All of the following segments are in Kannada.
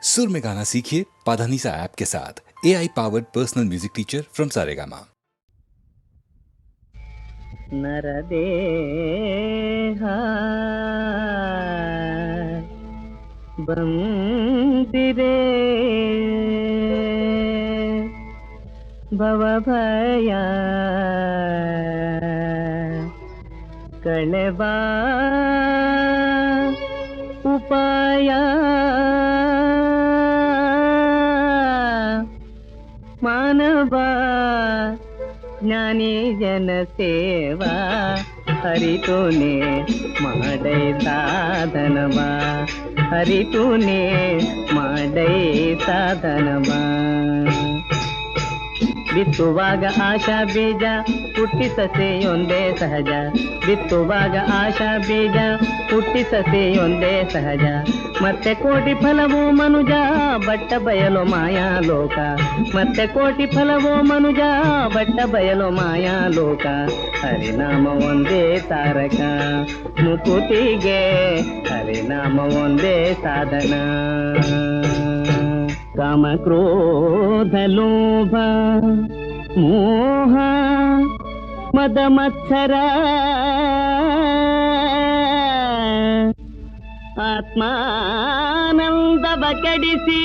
सुर में गाना सीखिए पाधानीसा ऐप के साथ AI powered personal music teacher from Saregama. ನರದೇಹ ಬಂದಿರೆ ಭವಭಯ ಕಳೆವ ಉಪಾಯ ಮಾನವ ಜ್ಞಾನಿ ಜನ ಸೇವಾ ಹರಿತುನೆ ಮಾಡೈ ಸಾಧನವಾ ಹರಿತುನೆ ಮಾಡೈ ಸಾಧನವಾ ಬಿತ್ತುವಾಗ ಆಶಾ ಬೀಜ ಹುಟ್ಟಿ ಸಸೆಯೊಂದೇ ಸಹಜ ಬಿತ್ತುವಾಗ ಆಶಾ ಬೀಜ ಹುಟ್ಟಿ ಸಸೆಯೊಂದೇ ಸಹಜ ಮತ್ತೆ ಕೋಟಿ ಫಲವೋ ಮನುಜ ಬಟ್ಟ ಬಯಲು ಮಾಯಾ ಲೋಕ ಮತ್ತೆ ಕೋಟಿ ಫಲವೋ ಮನುಜ ಬಟ್ಟ ಬಯಲು ಮಾಯಾ ಲೋಕ ಹರಿನಾಮ ಒಂದೇ ತಾರಕ ಮುಕುತಿಗೆ ಹರಿನಾಮ ಒಂದೇ ಸಾಧನ ಕಾಮ ಕ್ರೋಧ ಲೋಭ ಮೋಹ ಮದ ಮತ್ಸರ ಆತ್ಮಾನಂದವ ಕೆಡಿಸಿ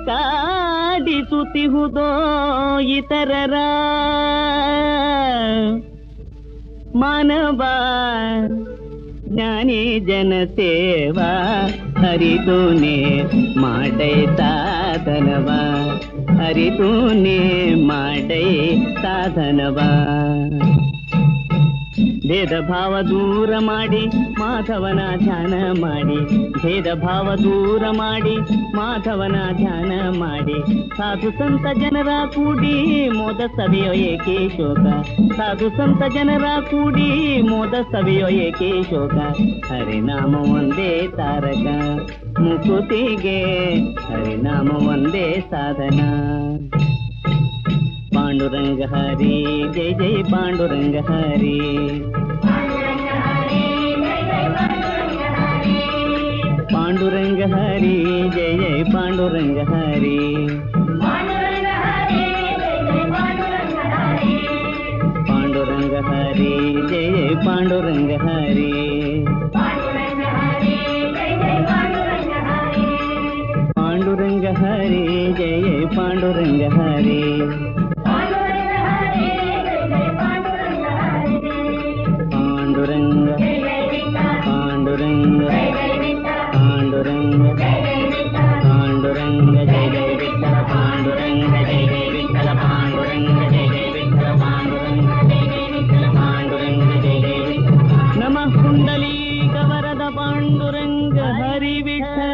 ಕಾಡಿಸುತ್ತಿಹುದೋ ಇತರರ ಮಾನವ ಜ್ಞಾನಿ ಜನ ಸೇವಾ ಹರಿತುನೆ ಮಾಡೈ ಸಾಧನವಾ ಹರಿತುನೆ ಮಾಡೈ ಸಾಧನವಾ ಭೇದ ಭಾವ ದೂರ ಮಾಡಿ ಮಾಧವನ ಧ್ಯಾನ ಮಾಡಿ ಭೇದ ಭಾವ ದೂರ ಮಾಡಿ ಮಾಧವನ ಧ್ಯಾನ ಮಾಡಿ ಸಾಧು ಸಂತ ಜನರ ಕೂಡಿ ಮೋದ ಸವಿಯೋ ಏಕೆ ಶೋಕ ಸಾಧು ಸಂತ ಜನರ ಕೂಡಿ ಮೋದ ಸವಿಯೋ ಏಕೆ ಶೋಕ ಹರಿನಾಮ ಒಂದೇ ತಾರಕ ಮುಕುತಿಗೆ ಹರಿನಾಮ ಒಂದೇ ಸಾಧನ ಪಾಂಡುರಂಗ ಹರಿ ಜೈ ಜೈ ಪಾಂಡುರಂಗ ಹರಿ ಪಾಂಡುರಂಗ ಹರಿ ಜೈ ಜೈ ಪಾಂಡುರಂಗ ಹರಿ ಪಾಂಡುರಂಗ ಹರಿ ಜೈ ಜೈ ಪಾಂಡುರಂಗ ಹರಿ ಪಾಂಡುರಂಗ ಹರಿ ಜೈ ಜೈ ಪಾಂಡುರಂಗ ಹರಿ ಪಾಂಡುರಂಗ ಪಾಂಡುರಂಗ ಪಾಂಡುರಂಗ ಪಾಂಡುರಂಗ ಜಯ ಜಯ ವಿಠಲ ಪಾಂಡುರಂಗ ಜಯ ಜಯ ವಿಠಲ ಪಾಂಡುರಂಗ ಜಯ ಜಯ ವಿಠಲ ಪಾಂಡುರಂಗ ಜಯ ಜಯ ವಿಠಲ ಪಾಂಡುರಂಗ ಜಯ ಜಯ ವಿಠಲ ನಮಃ ಕುಂಡಲೀಕ ವರದ ಪಾಂಡುರಂಗ ಹರಿ ವಿಠಲ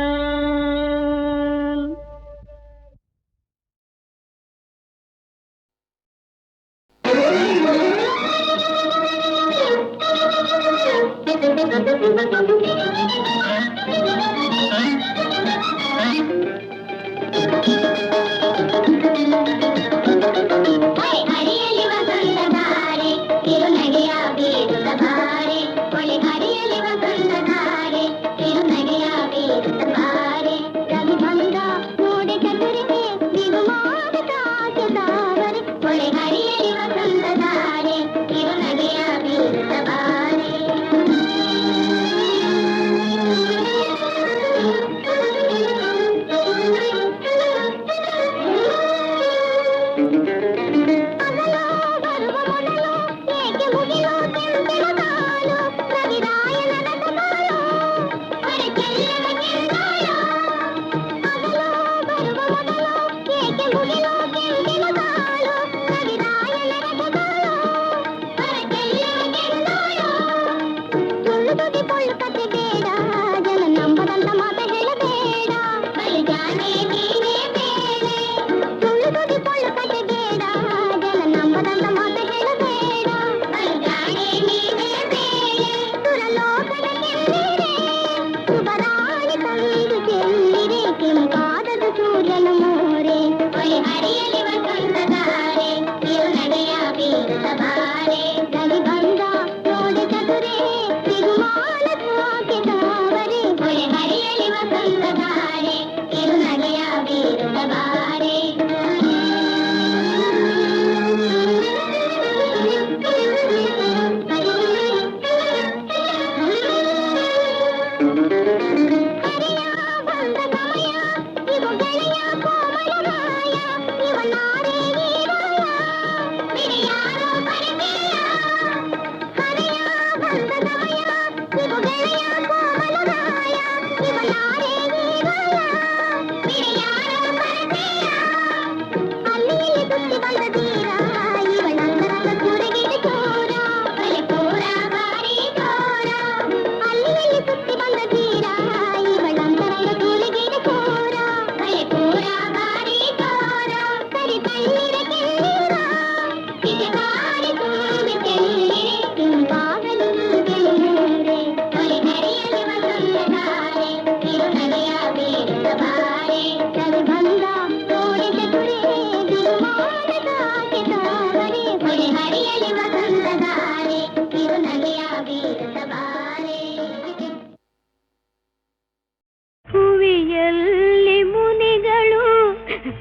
ಹುವಿಯಲ್ಲಿ ಮುನಿಗಳು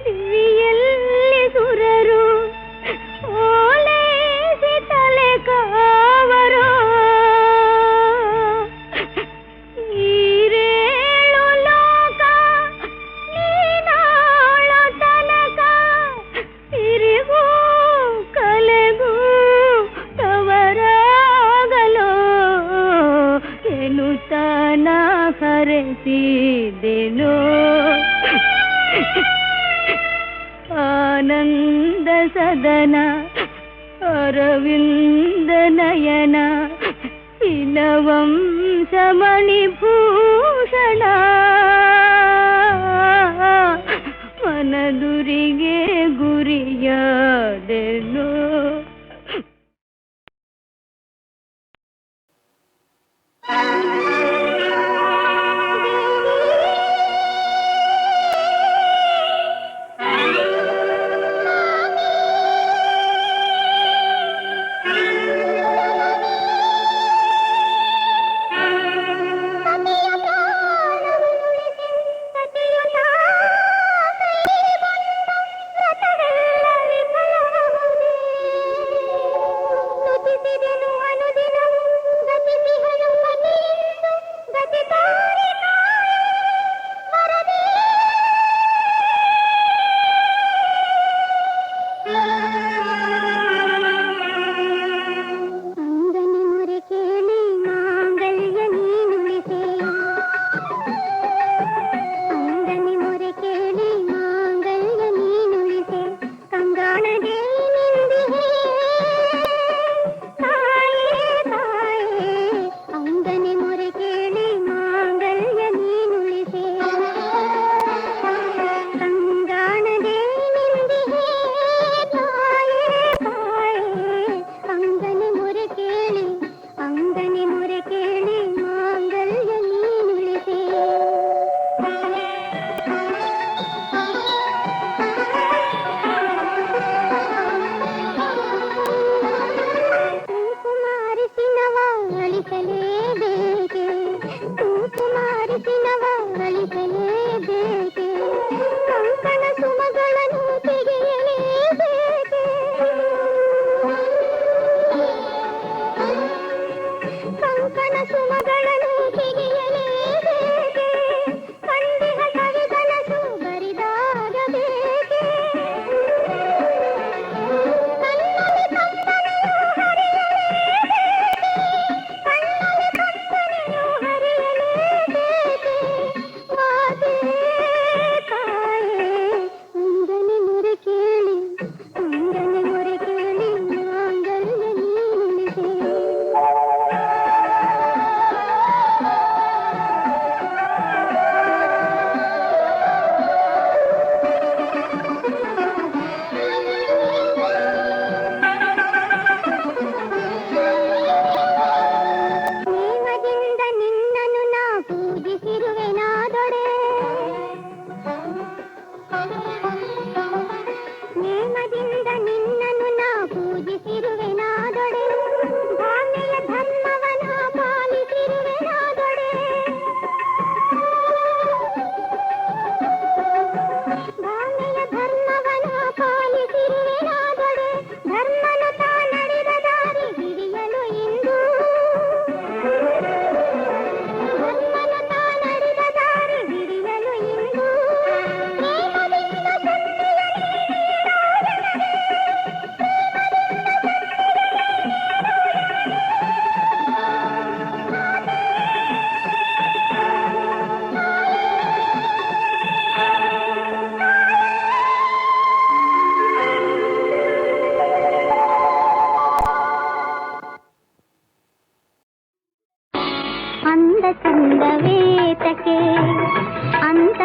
ದಿವಿಯಲ್ಲಿ ಸುರರು ಓಲೈಸಿ ತಲೆ ಕಾವರು ಈರೇಳು ಲೋಕ ನೀನಾಳು ತನಕ ತಿರುಗೂ ಕಲೆಗೂ ತವರಾಗಲೋ ಎನ್ನುತ್ತಾನ ಹರಸಿದೆನೋ ಆನಂದ ಸದನ ಅರವಿಂದ ನಯನ ಇನವಂಶ ಮಣಿಭೂಷಣ ಮನದುರಿಗೆ ಗುರಿಯಾದೆನೋ.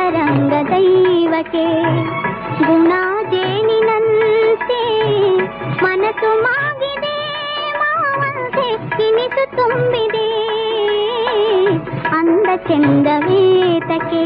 ಅಂತರಂಗ ದೈವಕ್ಕೆ ಗುಣ ಜೇನಿನಂತೆ ಮನಸ್ಸು ಮಾಗಿದೆ ಮಾವಂತೆ ಕಿನಿಸು ತುಂಬಿದೆ ಅಂದ ಚಂದವೇತಕ್ಕೆ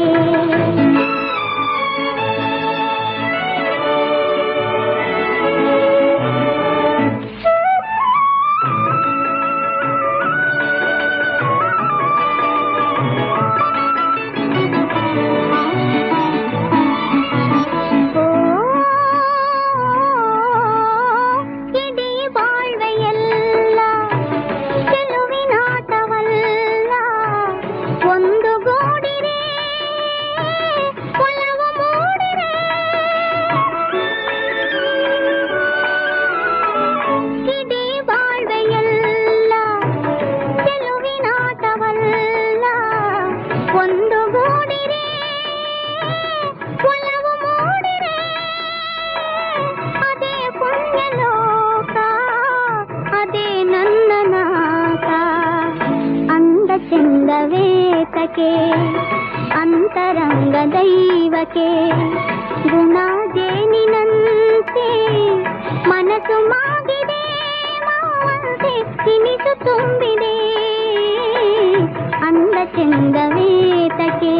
ಅಂತರಂಗ ದೈವಕ್ಕೆ ಗುಣ ಜೇನಿನಂತೆ ಮನಸ್ಸು ಮಾಗಿದೆ ಮಾವಂತೆ ಕಿನಿಸು ತುಂಬಿದೆ ಅಂದ ಚಂದವೇತಕ್ಕೆ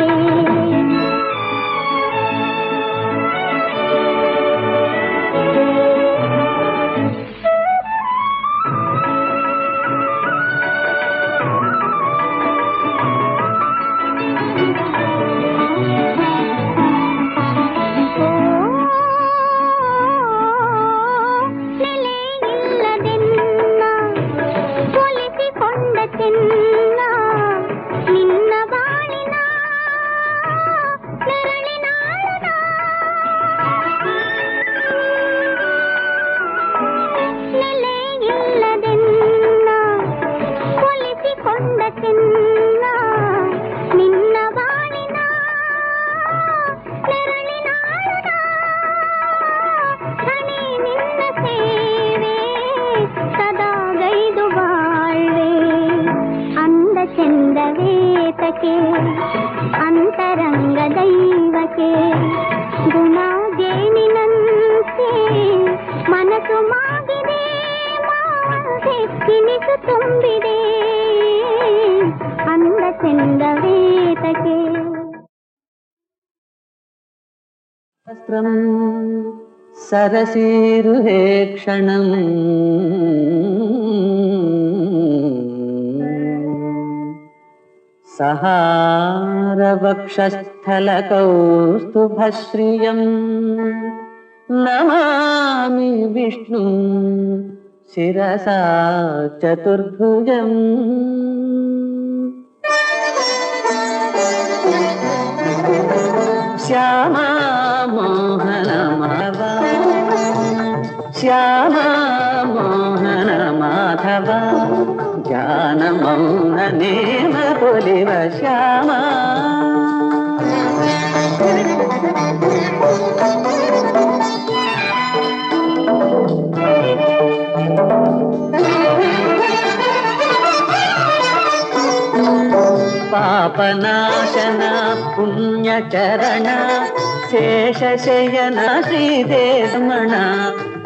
ಅಂತರಂಗ ದೈವಕ್ಕೆ ಗುಣ ಜೇನಿನಂತೆ ಮನಸ್ಸು ಮಾಗಿದೆ ಮಾವಂತೆ ಕಿನಿಸು ತುಂಬಿದೆ ಅಂದ ಚಂದವೇತಕ್ಕೆ ವಸ್ತ್ರಂ ಸರಸೀರುಹೇ ಕ್ಷಣಂ ಸಹಾರವಕ್ಷಸ್ಥಲಕೌಸ್ತುಭಶ್ರಿಯಂ ನಮಾಮಿ ವಿಷ್ಣು ಶಿರಸಾ ಚತುರ್ಭುಜಂ ಶ್ಯಾಮಾ ಮೋಹನ ಮಾಧವ ಶ್ಯಾಮಾ ಮೋಹನ ಮಾಧವ ಜ್ಞಾನ ಮೌನ ನೇಮ ಕೊಲಿವ ಶ್ಯಾಮ ಪಾಪನಾಶನ ಪುಣ್ಯಚರಣ ಶೇಷಶಯನ ಶ್ರೀದೇವಮಣ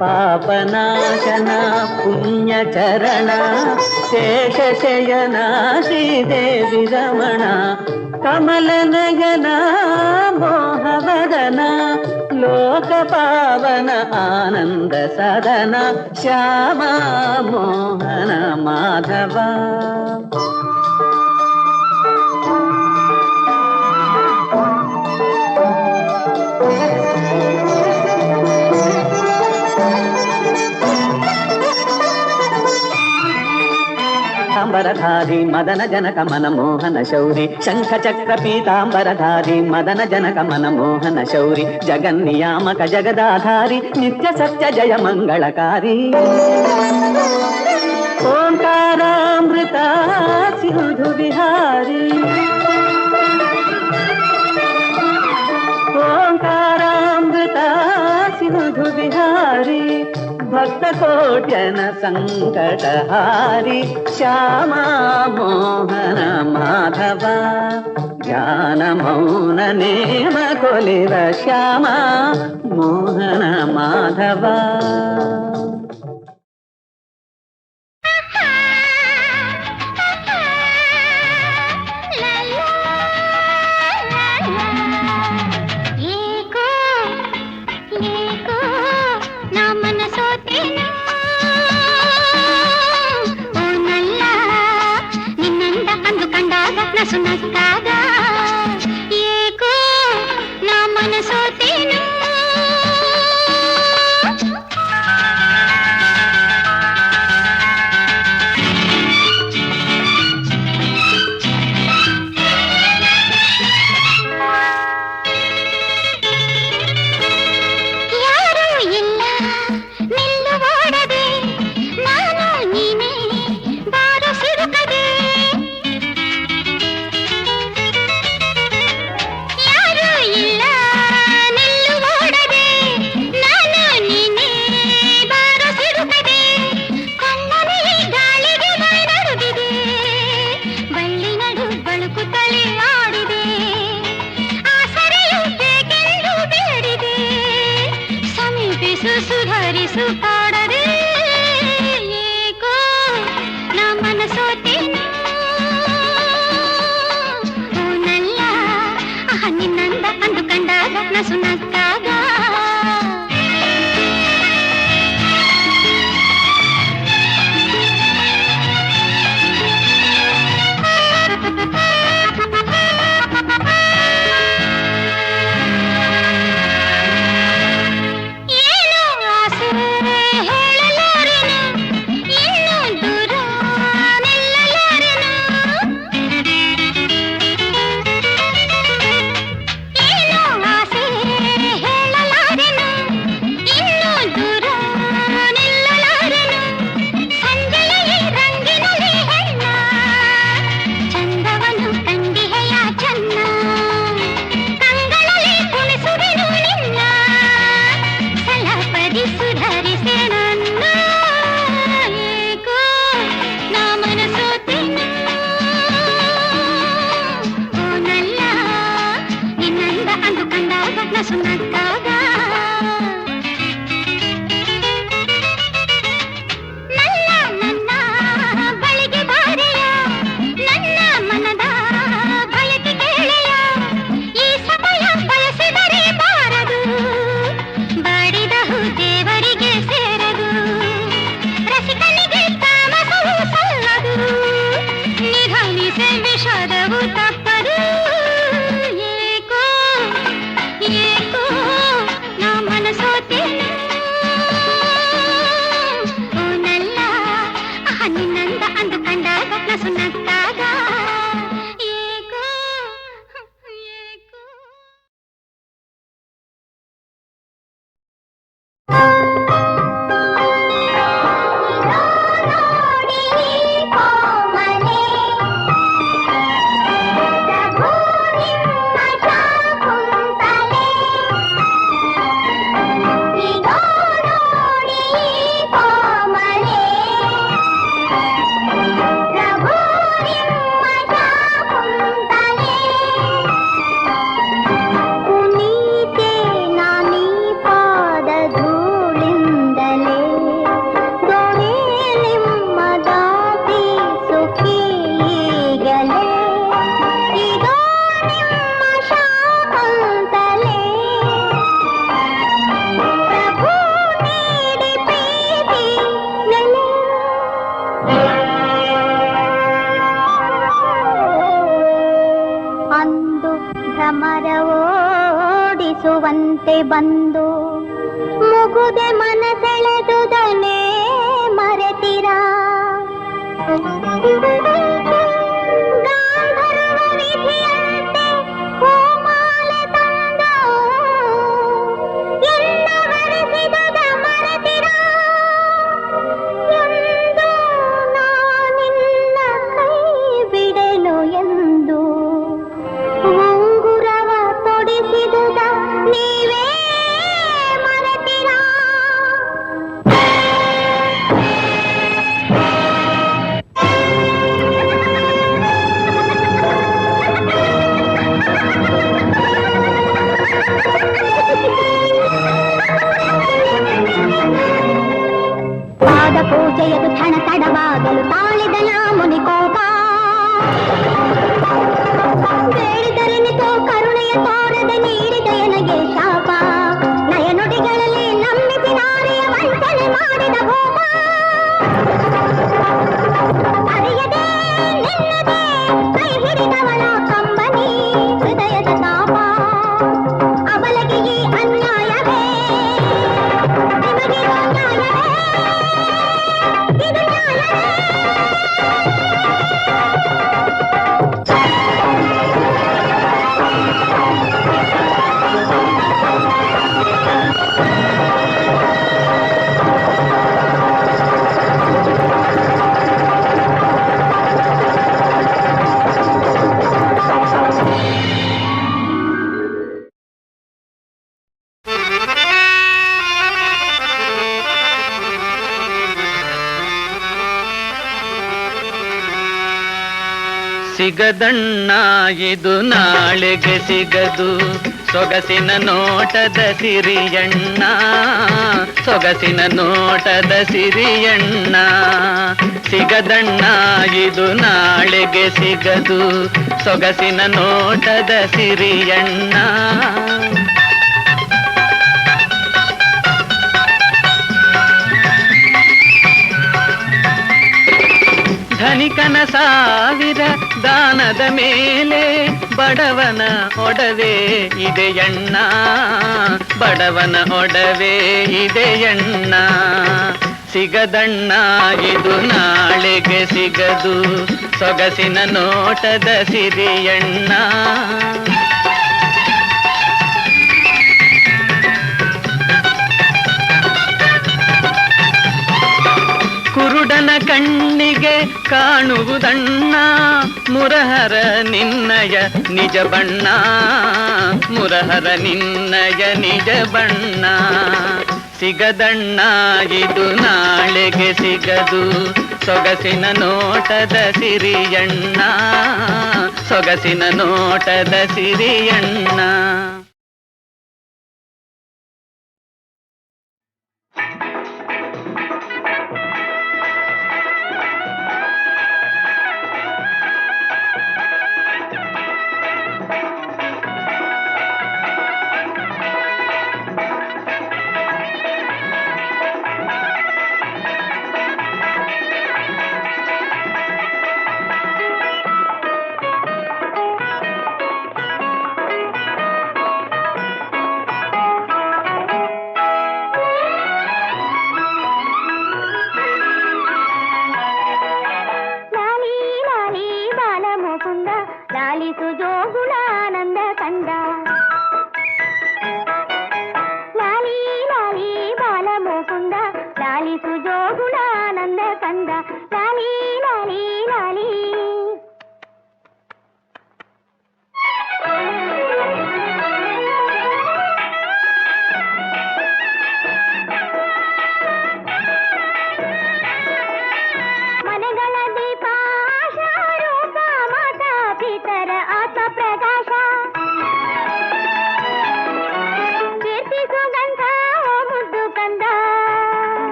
ಪಾಪನಾಶನ ಪುಣ್ಯಚರಣ ಶೇಷಶಯನ ಶ್ರೀದೇವಿ ರಮಣ ಕಮಲನಯನ ಮೋಹವದನ ಲೋಕ ಪಾವನ ಆನಂದ ಸದನ ಶ್ಯಾಮ ಮೋಹನ ಮಾಧವ ಪೀತಾಂಬರಧಾರಿ ಮದನ ಜನಕ ಮನ ಮೋಹನ ಶೌರಿ ಶಂಖ ಚಕ್ರ ಪೀತಾಂಬರಧಾರಿ ಮದನ ಜನಕ ಮನ ಮೋಹನ ಶೌರಿ ಜಗನ್ನಿಯಾಮಕ ಜಗದಾಧಾರಿ ನಿತ್ಯ ಸತ್ಯ ಜಯ ಮಂಗಳಕಾರಿ ಓಂಕಾರಾಮೃತ ಸಿಂಧು ವಿಹಾರಿ ಓಂಕಾರಾಮೃತ ಸಿಂಧು ವಿಹಾರಿ ಭಕ್ತ ಕೋಟ್ಯನ ಸಂಕಟಹಾರಿ ಶ್ಯಾಮ ಮೋಹನ ಮಾಧವ ಜ್ಞಾನ ಮೌನ ನೇಮ ಕೊಲಿವ ಶ್ಯಾಮ ಮೋಹನ ಮಾಧವ. ಸುನಕ್ಕಾಗ ಏಕೋ ನಾ ಮನಸೋತೇನು. ಯಾರೂ ಇಲ್ಲ ನಿಲ್ಲುವಾಡದೆ ನಾನು ನೀನೇ ಬಾರೋ ಸಿರುಕದೆ. ಸುಧಾರಿಸು ಪಾಡದೆ ಏಕೋ ನಾ ಮನಸೋತೇನು. ಓನಲ್ಲ ನಿನ್ನಂದ ಅಂದು ಕಂಡಾಗ ನಸು ನಕ್ಕಾಗ. ಓಡಿಸುವಂತೆ ಬಂದು ಮುಗುದೆ ಮನಸೆಳೆದುದನೇ ಮರೆತಿರಾ ಗಾಂಧರ್ವ ವಿಧಿಯಂತೆ ಹೂಮಾಲೆ ತಂದು ಎನ್ನ ವರೆಸಿದುದ ಮರೆತಿರಾ ಎಂದು ನಾನಿನ್ನ ಕೈ ಬಿಡಲು ಎಂದು ಉಂಗುರವ ತೊಡಿಸಿದುದ ನೀವೇ ಮರೆತಿರಾ ಸಿಗದಣ್ಣ ಇದು ನಾಳೆಗೆ ಸಿಗದು ಸೊಗಸಿನ ನೋಟದ ಸಿರಿಯಣ್ಣ ಸೊಗಸಿನ ನೋಟದ ಸಿರಿಯಣ್ಣ ಸಿಗದಣ್ಣ ಇದು ನಾಳೆಗೆ ಸಿಗದು ಸೊಗಸಿನ ನೋಟದ ಸಿರಿಯಣ್ಣ ಧನಿಕನ ಸಾವಿರ ದಾನದ ಮೇಲೆ ಬಡವನ ಒಡವೆ ಇದೆಯಣ್ಣ ಬಡವನ ಒಡವೆ ಇದೆಯಣ್ಣ ಸಿಗದಣ್ಣ ಇದು ನಾಳೆಗೆ ಸಿಗದು ಸೊಗಸಿನ ನೋಟದ ಸಿರಿಯಣ್ಣ ಕುರುಡನ ಕಣ್ಣಿಗೆ ಕಾಣುವುದಣ್ಣ ಮುರಹರ ನಿನ್ನಯ ನಿಜ ಬಣ್ಣ ಮುರಹರ ನಿನ್ನಯ ನಿಜ ಬಣ್ಣ ಸಿಗದಣ್ಣ ಇದು ನಾಳೆಗೆ ಸಿಗದು ಸೊಗಸಿನ ನೋಟದ ಸಿರಿಯಣ್ಣ ಸೊಗಸಿನ ನೋಟದ ಸಿರಿಯಣ್ಣ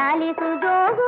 ಲಾಲಿಸು ಜೋಗು